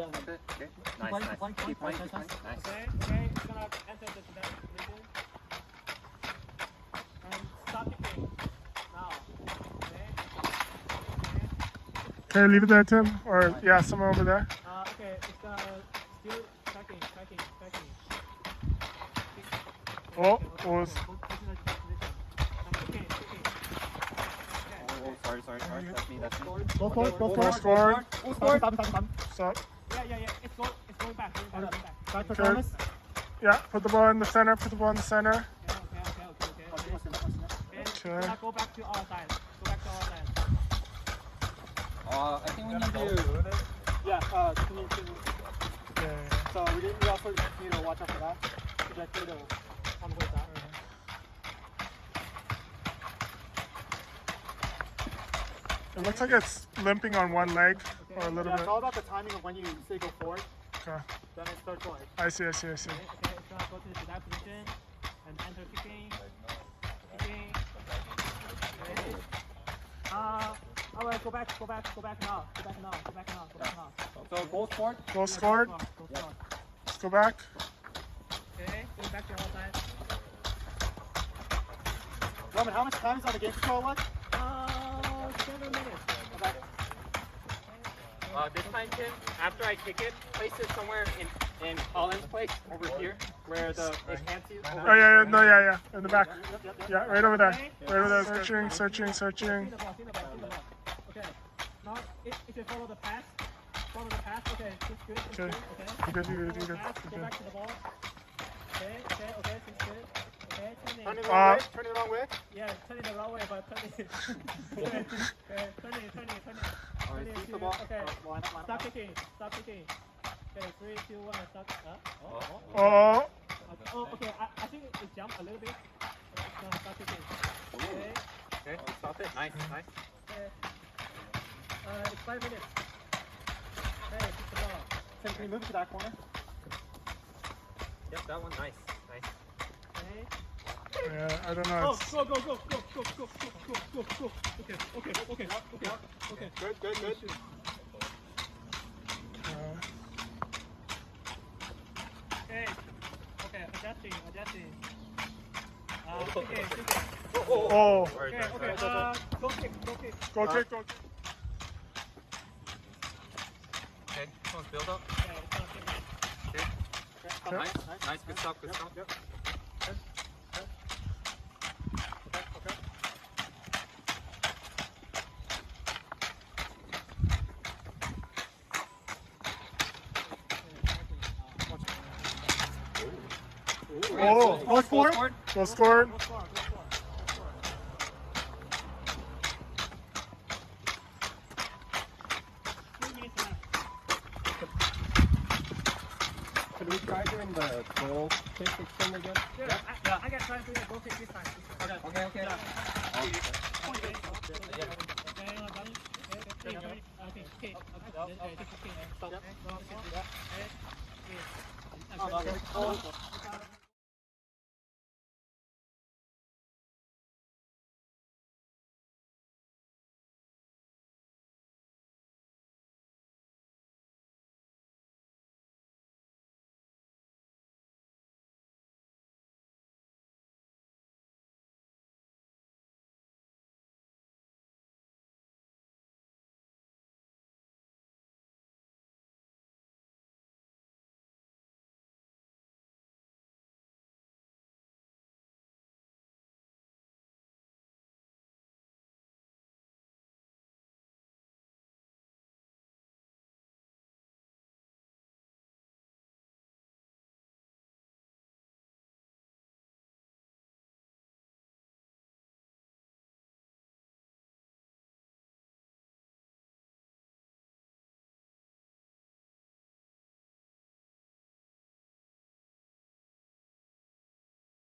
Okay. Nice. Keep playing. Nice. Okay, it's gonna enter the position. And stop kicking. Now. Okay, leave it there, Tim. Or, yeah, somewhere over there. Okay, it's still tracking. Oh, was. Sorry. That's me. Go for it. Stop. Yeah. It's going back. Back to Thomas. Yeah, put the ball in the center. Okay. Now go back to our side. I think we need to. Yeah, we need to. Yeah. So we also need to watch out for that. To get through the on the way back. It looks like it's limping on one leg or a little It's bit. all about the timing of when you say go forward. Okay. Then it starts going. I see. Okay, it's gonna go to that position and enter kicking. Alright, go back now. So goal scored. Goal scored. Let's go back. Okay, go back to your side. Roman, how much time is on the game control left? 7 minutes. Okay. This time, Tim, after I kick it, place it somewhere in Colin's place over here, where the it can't see. Oh, yeah. In the back. Yeah, right over there. Searching. See the ball. Okay. Now, if you follow the pass. Okay, it's good. You good. Go back to the ball. Okay, seems good. Okay, Turn it the wrong way. Turn it the wrong way. Yeah, turn it the wrong way, but turn it. Okay, turn it. Alright, keep the ball. Okay, Line up. stop kicking. Okay, 3, 2, 1, stop. Oh. Oh, okay, I think it jumped a little bit. It's gonna stop kicking. Okay, Stop it. Nice. okay. It's 5 minutes. Okay, keep the ball. Tim, can you move it to that corner? Yep, that one. Nice. Okay. Yeah, I don't know. Go. Okay. Good. Okay, adjusting. Okay. Oh. Okay, go kick. Go kick. Okay, come on, build up. Okay, it's gonna kick. Okay. Nice. Good stop. Yep. Oh. Goal scored. Goal scored. Go score. Can we try doing the goal kick thing again? Yeah, I got try to do the goal kick this time. Okay. Okay.